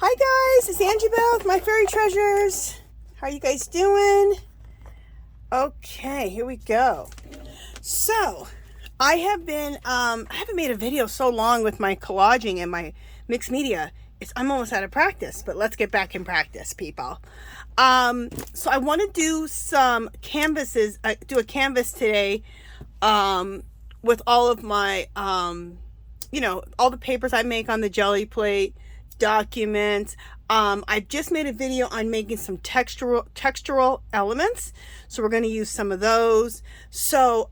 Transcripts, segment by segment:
Hi guys, it's Angie Beth, my fairy treasures. How are you guys doing? Okay, here we go. So, I haven't made a video so long with my collaging and my mixed media. I'm almost out of practice, but let's get back in practice, people. So I want to do some canvases, do a canvas today, with all of my, all the papers I make on the Gelli plate, documents. I just made a video on making some textural elements, so we're going to use some of those. So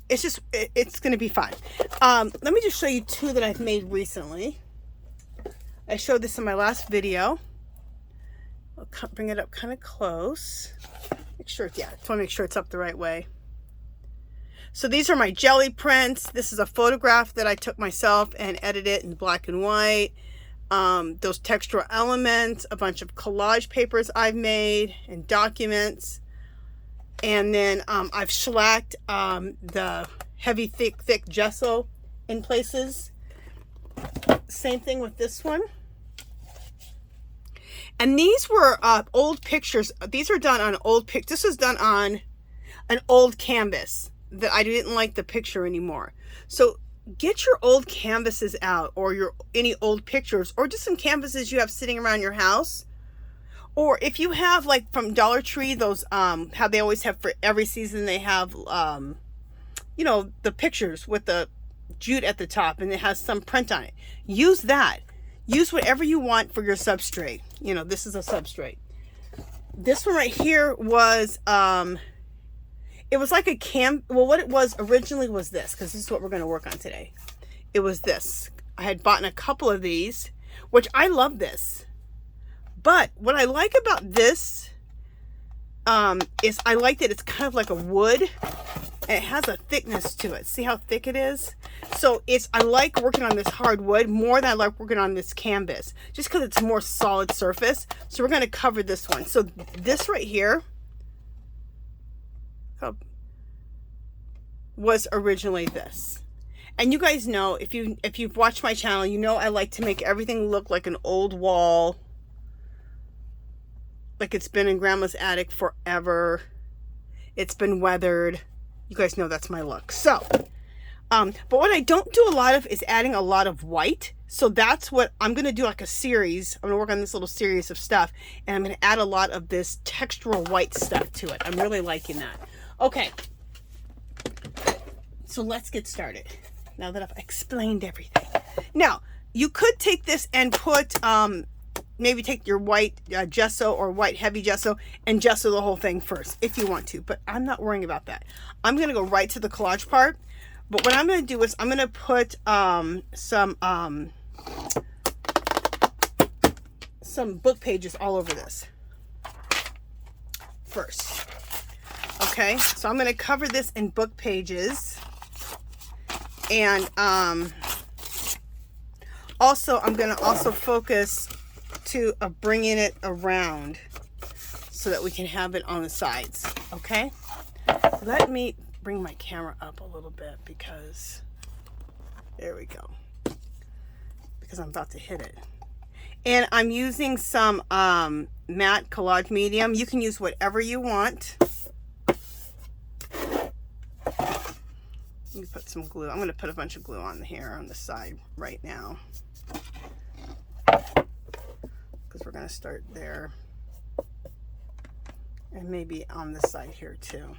it's going to be fun. Let me just show you two that I've made recently. I showed this in my last video. I'll bring it up kind of close. Make sure, yeah, I just want to make sure it's up the right way. So these are my Gelli prints. This is a photograph that I took myself and edited in black and white. Those textural elements, a bunch of collage papers I've made, and documents. And then I've shellacked the heavy, thick gesso in places. Same thing with this one. And these were old pictures. These are done on old pictures. This was done on an old canvas that I didn't like the picture anymore. So get your old canvases out, or any old pictures, or just some canvases you have sitting around your house. Or if you have, like, from Dollar Tree, those how they always have for every season, they have the pictures with the jute at the top and it has some print on it. Use that. Use whatever you want for your substrate. This is a substrate. This one right here was it was like a well, what it was originally was this, because this is what we're going to work on today. It was this. I had bought a couple of these, which I love this. But what I like about this is I like that it's kind of like a wood. And it has a thickness to it. See how thick it is? So I like working on this hardwood more than I like working on this canvas, just because it's a more solid surface. So we're going to cover this one. So this right here was originally this. And you guys know, if you've watched my channel, you know I like to make everything look like an old wall, like it's been in grandma's attic forever. It's been weathered. You guys know that's my look. So but what I don't do a lot of is adding a lot of white. So that's what I'm going to do, like a series. I'm going to work on this little series of stuff, and I'm going to add a lot of this textural white stuff to it. I'm really liking that. Okay, so let's get started now that I've explained everything. Now, you could take this and put, maybe take your white gesso or white heavy gesso and gesso the whole thing first if you want to, but I'm not worrying about that. I'm going to go right to the collage part. But what I'm going to do is I'm going to put some book pages all over this first. Okay, so I'm going to cover this in book pages, and also I'm going to also focus to bringing it around so that we can have it on the sides. Okay, let me bring my camera up a little bit, because there we go, because I'm about to hit it. And I'm using some matte collage medium. You can use whatever you want. Let me put some glue. I'm going to put a bunch of glue on here on the side right now, because we're going to start there, and maybe on the side here too.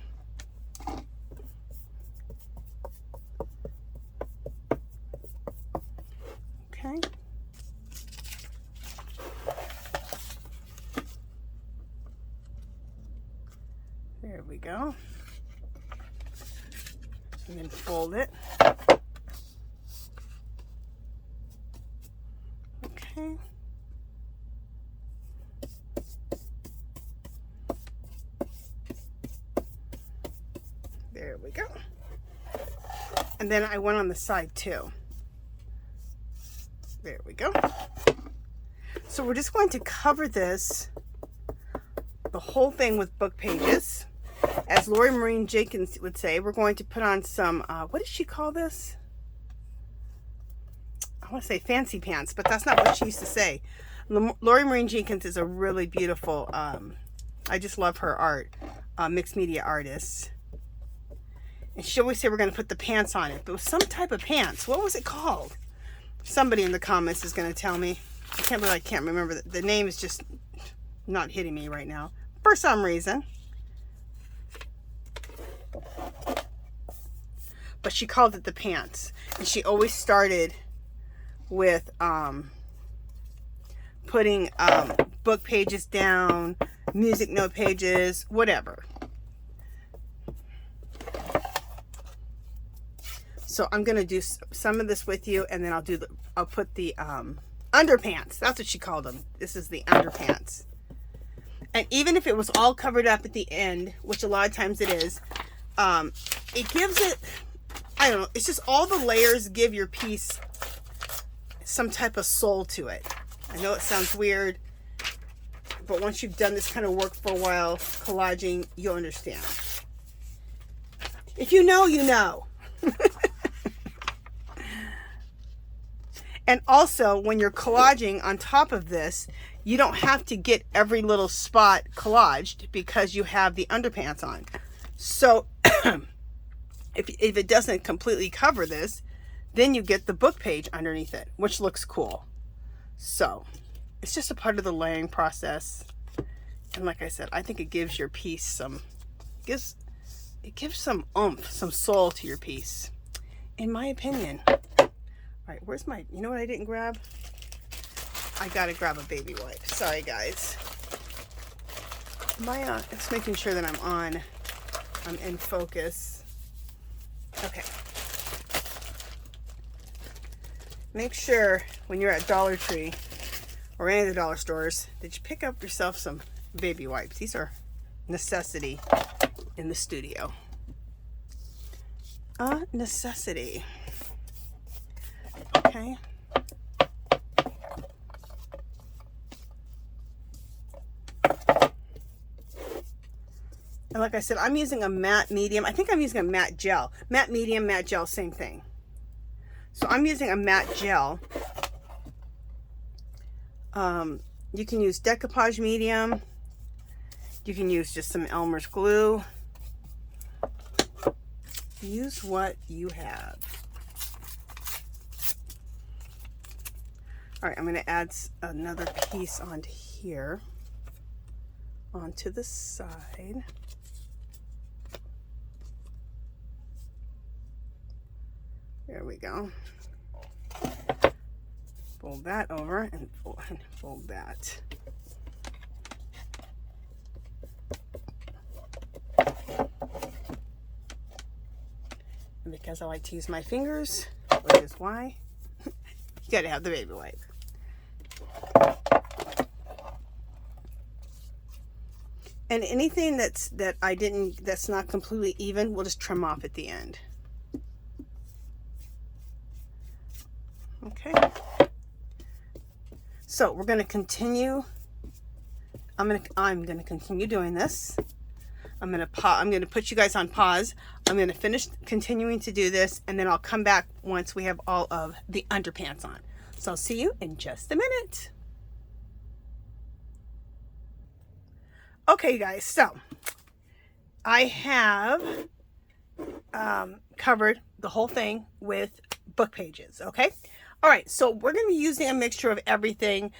Okay. There we go. And then fold it. Okay. There we go. And then I went on the side too. There we go. So we're just going to cover this, the whole thing, with book pages. As Lori Maureen Jenkins would say, we're going to put on some, what did she call this? I want to say fancy pants, but that's not what she used to say. Lori Maureen Jenkins is a really beautiful, I just love her art, mixed media artist. And she always said we're going to put the pants on it. But it was some type of pants. What was it called? Somebody in the comments is going to tell me. I can't believe I can't remember. The name is just not hitting me right now. For some reason. But she called it the pants. And she always started with putting book pages down, music note pages, whatever. So I'm going to do some of this with you, and then I'll put the underpants. That's what she called them. This is the underpants. And even if it was all covered up at the end, which a lot of times it is, it gives it, I don't know, it's just all the layers give your piece some type of soul to it. I know it sounds weird, but once you've done this kind of work for a while, collaging, you'll understand. If you know, you know. And also, when you're collaging on top of this, you don't have to get every little spot collaged because you have the underpants on. So, if it doesn't completely cover this, then you get the book page underneath it, which looks cool. So, it's just a part of the layering process. And like I said, I think it gives your piece some, it gives some oomph, some soul to your piece, in my opinion. All right, where's my, you know what I didn't grab? I gotta grab a baby wipe. Sorry, guys. It's making sure that I'm in focus. Okay. Make sure when you're at Dollar Tree or any of the dollar stores that you pick up yourself some baby wipes. These are necessity in the studio. A necessity. Okay. And like I said, I'm using a matte medium. I think I'm using a matte gel. Matte medium, matte gel, same thing. So I'm using a matte gel. You can use decoupage medium. You can use just some Elmer's glue. Use what you have. All right, I'm going to add another piece onto here, onto the side. There we go. Fold that over and fold that. And because I like to use my fingers, which is why you gotta have the baby wipe. And anything that's not completely even, we'll just trim off at the end. Okay. So we're going to continue. I'm going to continue doing this. I'm going to put you guys on pause. I'm going to finish continuing to do this, and then I'll come back once we have all of the underpants on. So I'll see you in just a minute. Okay, guys, so I have covered the whole thing with book pages, okay? All right, so we're going to be using a mixture of everything.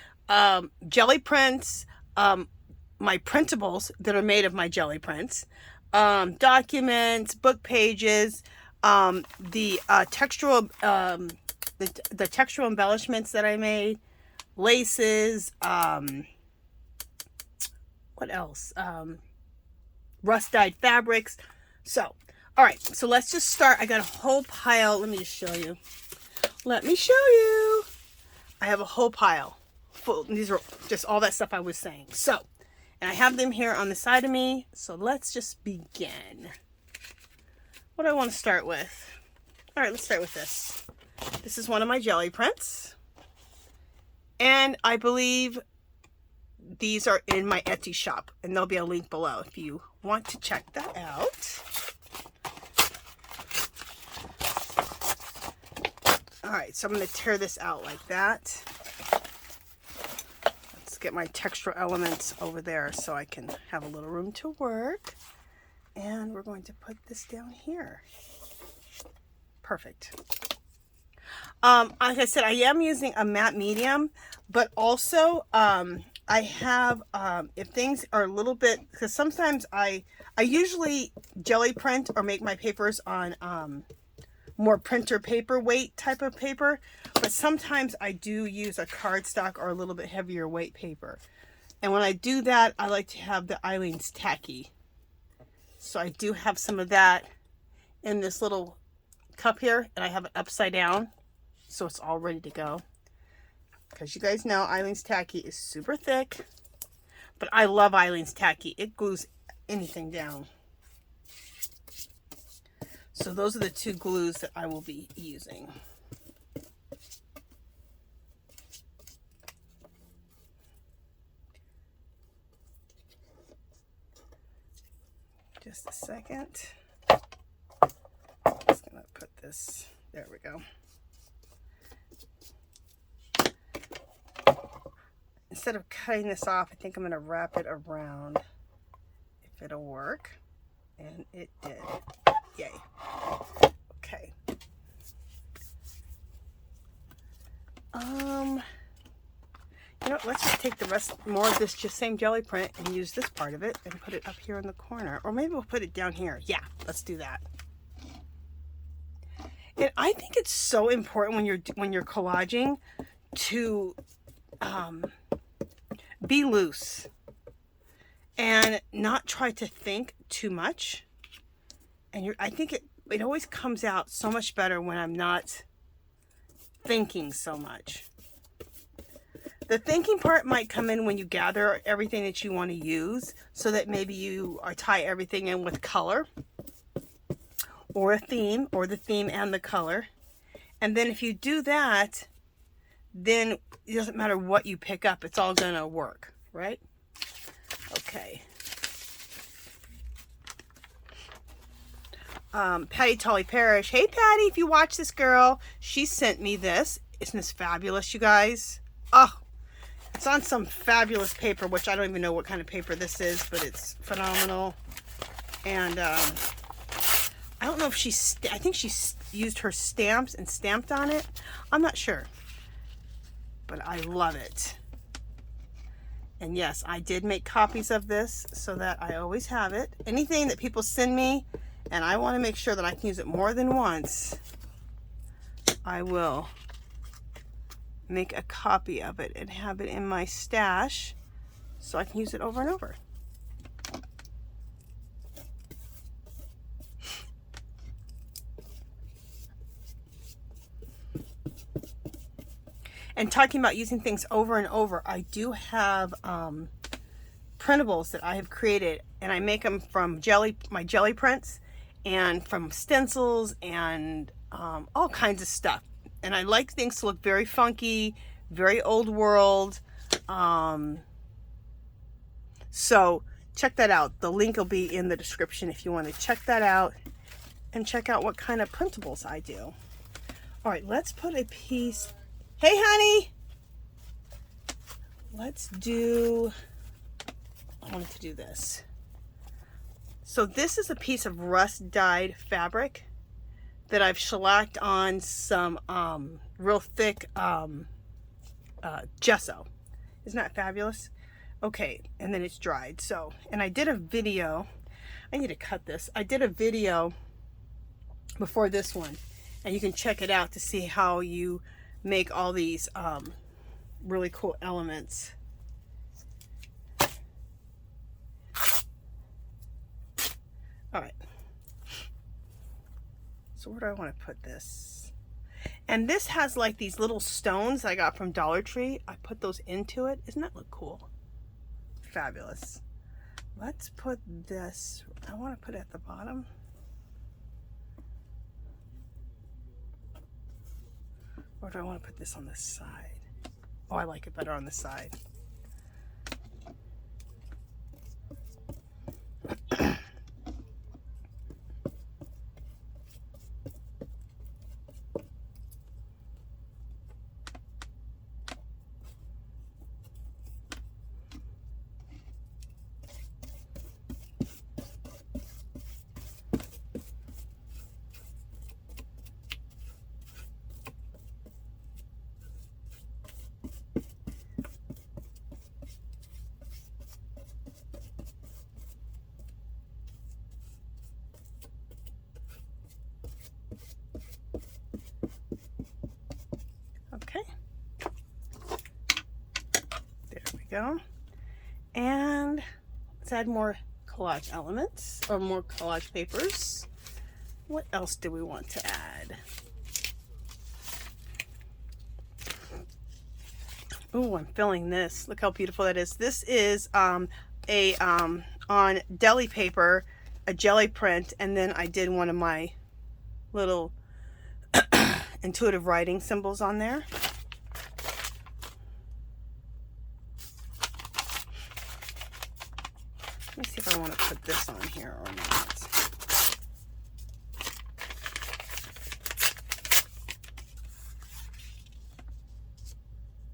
Gelli prints, my printables that are made of my Gelli prints, documents, book pages, the textural embellishments that I made, laces, what else? Rust dyed fabrics. So, all right, so let's just start. I got a whole pile. Let me just show you. Let me show you. I have a whole pile full. These are just all that stuff I was saying. So, and I have them here on the side of me. So let's just begin. What do I want to start with? All right, let's start with this. This is one of my Gelli prints. And I believe these are in my Etsy shop, and there'll be a link below if you want to check that out. All right, so I'm going to tear this out like that. get my textural elements over there so I can have a little room to work. And we're going to put this down here. Perfect. Like I said, I am using a matte medium, but also I have, if things are a little bit, because sometimes I usually jelly print or make my papers on more printer paper weight type of paper, but sometimes I do use a cardstock or a little bit heavier weight paper. And when I do that, I like to have the Aleene's Tacky. So I do have some of that in this little cup here, and I have it upside down, so it's all ready to go. Because you guys know Aleene's Tacky is super thick, but I love Aleene's Tacky. It glues anything down. So those are the two glues that I will be using. Just a second. I'm just gonna put this, there we go. Instead of cutting this off, I think I'm gonna wrap it around if it'll work. And it did. Yay. Okay. You know, let's just take the rest, more of this just same jelly print and use this part of it and put it up here in the corner. Or maybe we'll put it down here. Yeah, let's do that. And I think it's so important when you're collaging to be loose and not try to think too much. And I think it always comes out so much better when I'm not thinking so much. The thinking part might come in when you gather everything that you want to use, so that maybe you tie everything in with color or a theme, or the theme and the color. And then if you do that, then it doesn't matter what you pick up, it's all gonna work, right? Okay. Patti Tolly Parrish. Hey Patty, if you watch this, girl, she sent me this. Isn't this fabulous, you guys? Oh, it's on some fabulous paper, which I don't even know what kind of paper this is, but it's phenomenal. And I don't know if I think she used her stamps and stamped on it. I'm not sure, but I love it. And yes, I did make copies of this so that I always have it. Anything that people send me and I want to make sure that I can use it more than once, I will make a copy of it and have it in my stash so I can use it over and over. And talking about using things over and over, I do have printables that I have created, and I make them from my jelly prints and from stencils and all kinds of stuff. And I like things to look very funky, very old world. So check that out. The link will be in the description if you want to check that out and check out what kind of printables I do. All right, let's put a piece. Hey, honey. Let's do, I wanted to do this. So this is a piece of rust dyed fabric that I've shellacked on some real thick gesso. Isn't that fabulous? Okay, and then it's dried. So, and I did a video, I need to cut this. I did a video before this one, and you can check it out to see how you make all these really cool elements. All right. So where do I want to put this? And this has like these little stones I got from Dollar Tree. I put those into it. Doesn't that look cool? Fabulous. Let's put this, I want to put it at the bottom. Or do I want to put this on the side? Oh, I like it better on the side. go. And let's add more collage elements or more collage papers. What else do we want to add? Oh, I'm filling this. Look how beautiful that is. This is on deli paper, a Gelli print, and then I did one of my little intuitive writing symbols on there. Let me see if I want to put this on here or not.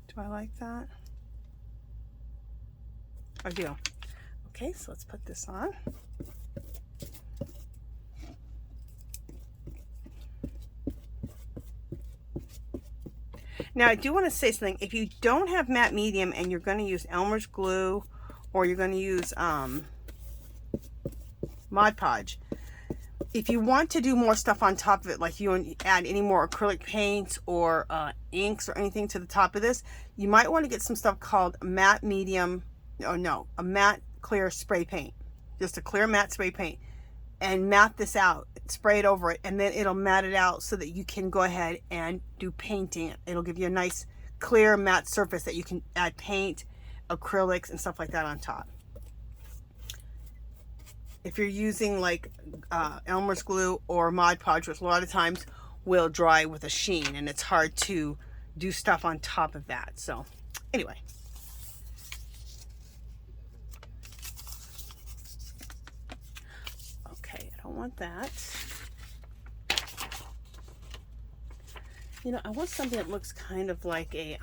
Do I like that? I do. Okay, so let's put this on. Now I do want to say something. If you don't have matte medium and you're going to use Elmer's glue or you're going to use Mod Podge, if you want to do more stuff on top of it, like you add any more acrylic paints or inks or anything to the top of this, you might want to get some stuff called matte medium, a matte clear spray paint. Just a clear matte spray paint. And matte this out, spray it over it, and then it'll matte it out so that you can go ahead and do painting. It'll give you a nice clear matte surface that you can add paint, acrylics, and stuff like that on top. If you're using like Elmer's glue or Mod Podge, which a lot of times will dry with a sheen, and it's hard to do stuff on top of that. So anyway. Okay, I don't want that. You know, I want something that looks kind of like a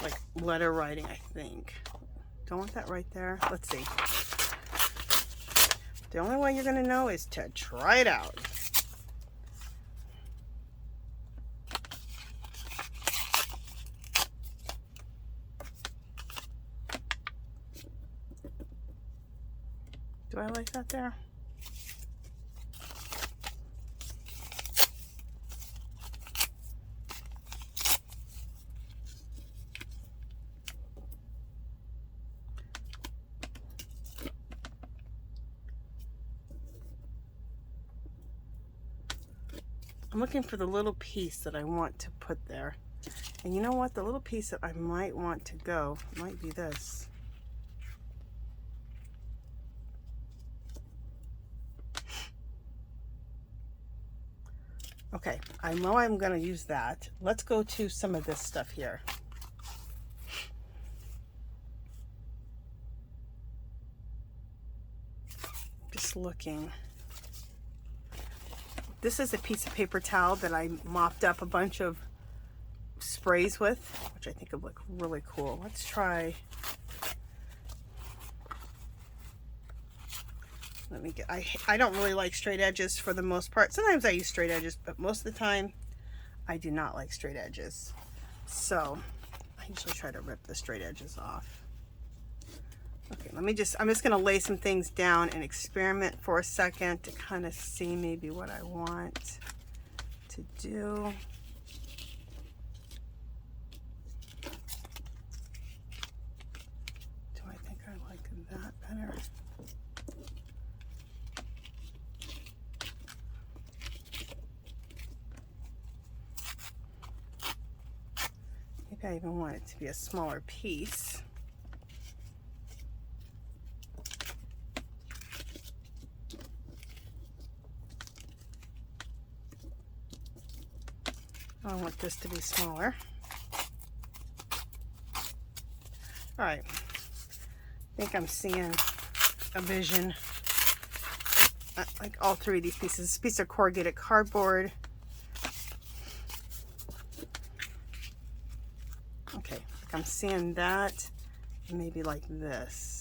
like letter writing, I think. Don't want that right there. Let's see. The only way you're going to know is to try it out. Do I like that there? I'm looking for the little piece that I want to put there. And you know what? The little piece that I might want to go might be this. Okay, I know I'm going to use that. Let's go to some of this stuff here. Just looking. This is a piece of paper towel that I mopped up a bunch of sprays with, which I think would look really cool. Let's try. Let me get, I don't really like straight edges for the most part. Sometimes I use straight edges, but most of the time I do not like straight edges. So I usually try to rip the straight edges off. Okay, I'm just gonna lay some things down and experiment for a second to kind of see maybe what I want to do. Do I think I like that better? Maybe I even want it to be a smaller piece. I want this to be smaller. All right, I think I'm seeing a vision. Like all three of these pieces. This piece of corrugated cardboard. Okay, like I'm seeing that, maybe like this.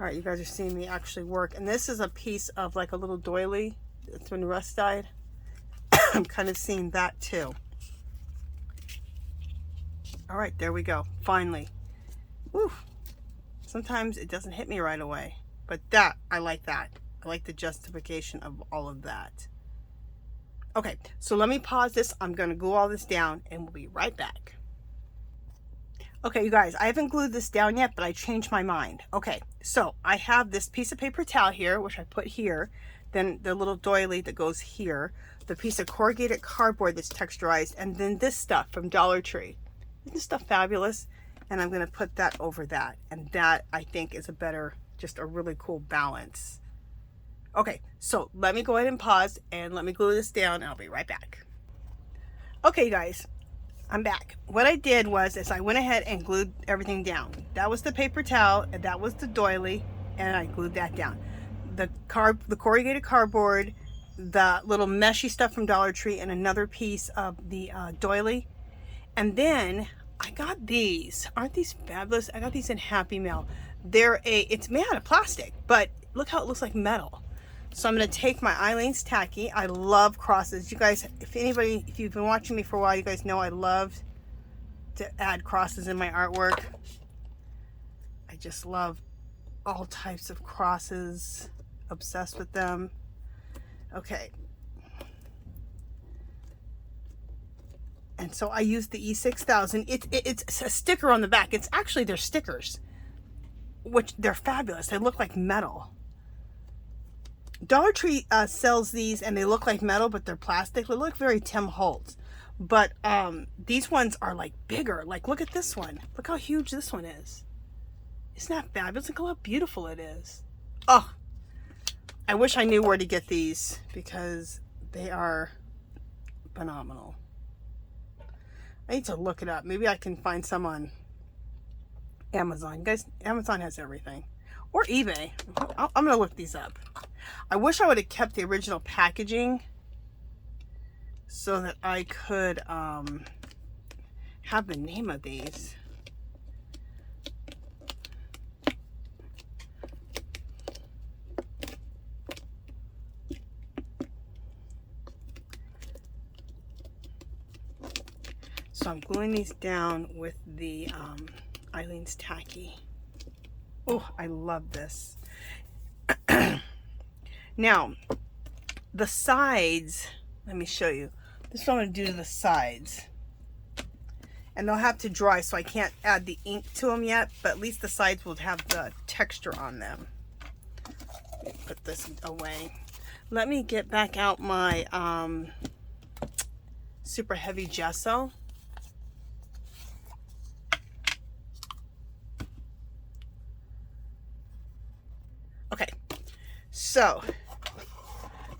All right, you guys are seeing me actually work. And this is a piece of like a little doily. It's when Russ died. I'm kind of seeing that too. All right, there we go. Finally. Woo. Sometimes it doesn't hit me right away. But that, I like that. I like the justification of all of that. Okay, so let me pause this. I'm going to glue all this down and we'll be right back. Okay, you guys, I haven't glued this down yet, but I changed my mind. Okay, so I have this piece of paper towel here, which I put here, then the little doily that goes here, the piece of corrugated cardboard that's texturized, and then this stuff from Dollar Tree. Isn't this stuff fabulous? And I'm going to put that over that, and that I think is a better, just a really cool balance. Okay, so let me go ahead and pause and let me glue this down, and I'll be right back. Okay, you guys. I'm back. What I did was I went ahead and glued everything down. That was the paper towel, and that was the doily, and I glued that down. The corrugated cardboard, the little meshy stuff from Dollar Tree, and another piece of the doily. And then I got these. Aren't these fabulous? I got these in Happy Mail. It's made out of plastic, but look how it looks like metal. So I'm going to take my Eileen's Tacky. I love crosses. You guys, if you've been watching me for a while, you guys know I love to add crosses in my artwork. I just love all types of crosses. Obsessed with them. Okay. And so I used the E6000. It's a sticker on the back. It's actually their stickers, which they're fabulous. They look like metal. Dollar Tree sells these and they look like metal, but they're plastic. They look very Tim Holtz. But these ones are like bigger. Like, look at this one. Look how huge this one is. Isn't that fabulous? Look how beautiful it is. Oh, I wish I knew where to get these because they are phenomenal. I need to look it up. Maybe I can find some on Amazon. You guys, Amazon has everything. Or eBay. I'm going to look these up. I wish I would have kept the original packaging so that I could have the name of these. So I'm gluing these down with the Eileen's Tacky. Oh, I love this. Now, the sides, let me show you. This is what I'm going to do to the sides. And they'll have to dry, so I can't add the ink to them yet, but at least the sides will have the texture on them. Let me put this away. Let me get back out my super heavy gesso. Okay, so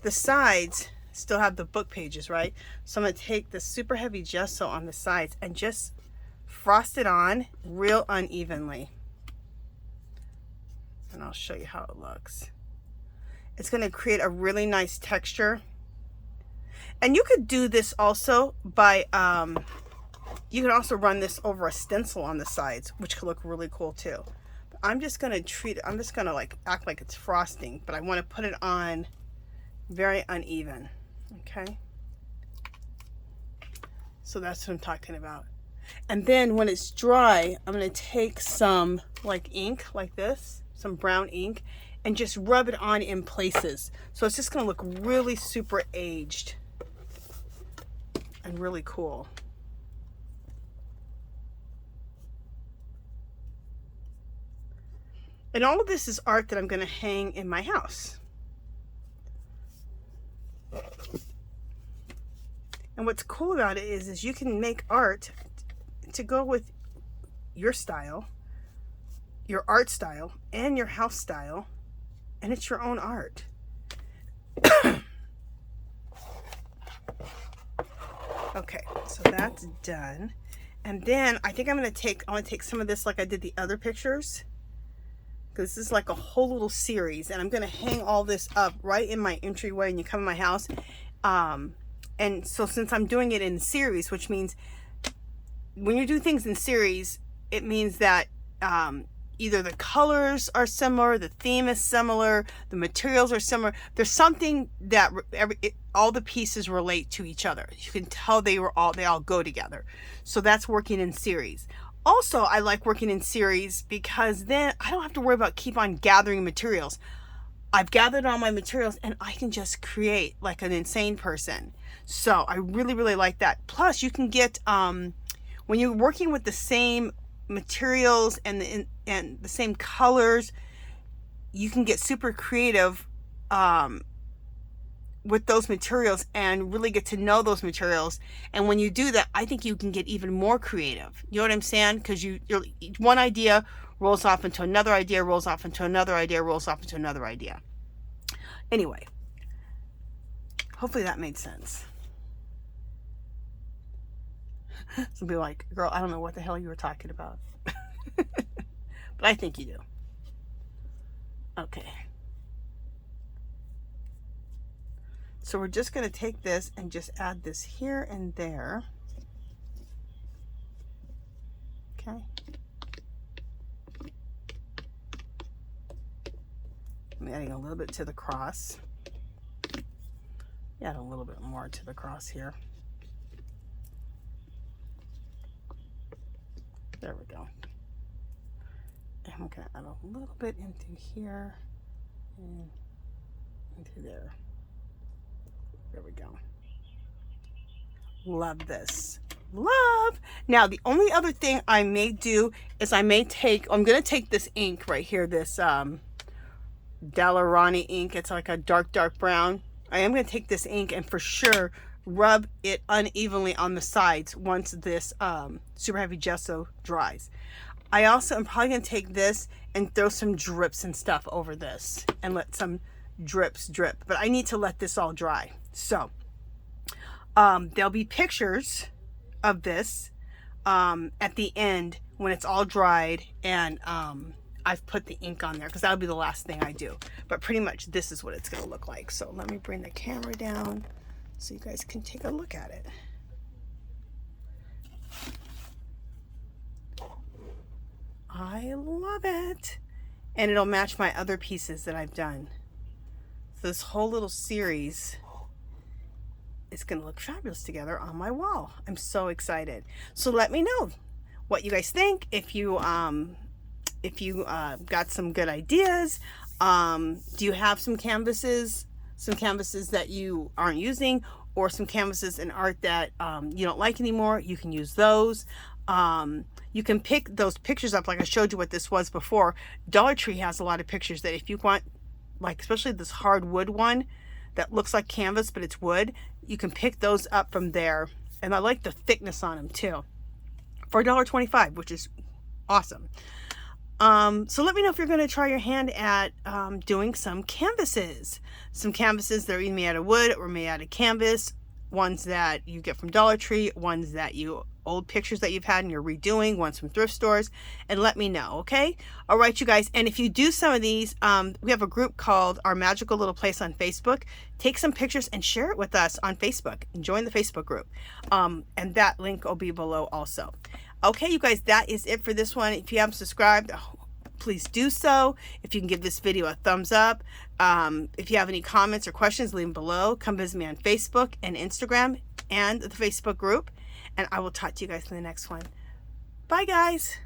the sides still have the book pages, right? So I'm going to take the super heavy gesso on the sides and just frost it on real unevenly. And I'll show you how it looks. It's going to create a really nice texture. And you could do this also by, you can also run this over a stencil on the sides, which could look really cool too. But I'm just going to treat it, I'm just going to like act like it's frosting, but I want to put it on very uneven. Okay. So that's what I'm talking about. And then when it's dry, I'm going to take some like ink like this, some brown ink, and just rub it on in places. So it's just going to look really super aged and really cool. And all of this is art that I'm going to hang in my house. And what's cool about it is you can make art to go with your style, your art style, and your house style, and it's your own art. Okay, so that's done. And then I think I want to take some of this like I did the other pictures, because this is like a whole little series, and I'm going to hang all this up right in my entryway when you come in my house. And so since I'm doing it in series, which means when you do things in series, it means that either the colors are similar, the theme is similar, the materials are similar. There's something that all the pieces relate to each other. You can tell they all go together. So that's working in series. Also, I like working in series because then I don't have to worry about keep on gathering materials. I've gathered all my materials and I can just create like an insane person. So I really, really like that. Plus you can get, when you're working with the same materials and the same colors, you can get super creative with those materials and really get to know those materials. And when you do that, I think you can get even more creative. You know what I'm saying? Because you're one idea rolls off into another idea, rolls off into another idea, rolls off into another idea. Anyway, hopefully that made sense. Some people are like, girl, I don't know what the hell you were talking about. But I think you do. Okay. So we're just going to take this and just add this here and there. Okay. I'm adding a little bit to the cross. Add a little bit more to the cross here. There we go. And I'm going to add a little bit into here and into there. There we go. Love this. Love. Now, the only other thing I may do is I'm going to take this ink right here, this Dalarani ink. It's like a dark brown. I am going to take this ink and for sure rub it unevenly on the sides once this super heavy gesso dries. I also am probably going to take this and throw some drips and stuff over this and let some drips drip. But I need to let this all dry. So there'll be pictures of this at the end when it's all dried and I've put the ink on there because that'll be the last thing I do. But pretty much this is what it's going to look like. So let me bring the camera down so you guys can take a look at it. I love it. And it'll match my other pieces that I've done. So this whole little series is going to look fabulous together on my wall. I'm so excited. So let me know what you guys think. If you got some good ideas, do you have some canvases that you aren't using, or some canvases in art that you don't like anymore? You can use those. You can pick those pictures up like I showed you what this was before. Dollar Tree has a lot of pictures that if you want, like especially this hardwood one that looks like canvas but it's wood, you can pick those up from there. And I like the thickness on them too, for $1.25, which is awesome. So let me know if you're going to try your hand at doing some canvases. Some canvases that are either made out of wood or made out of canvas. Ones that you get from Dollar Tree, ones that old pictures that you've had and you're redoing, ones from thrift stores, and let me know, okay? All right, you guys, and if you do some of these, we have a group called Our Magical Little Place on Facebook. Take some pictures and share it with us on Facebook and join the Facebook group. And that link will be below also. Okay, you guys, that is it for this one. If you haven't subscribed, please do so. If you can give this video a thumbs up. If you have any comments or questions, leave them below. Come visit me on Facebook and Instagram and the Facebook group. And I will talk to you guys in the next one. Bye, guys.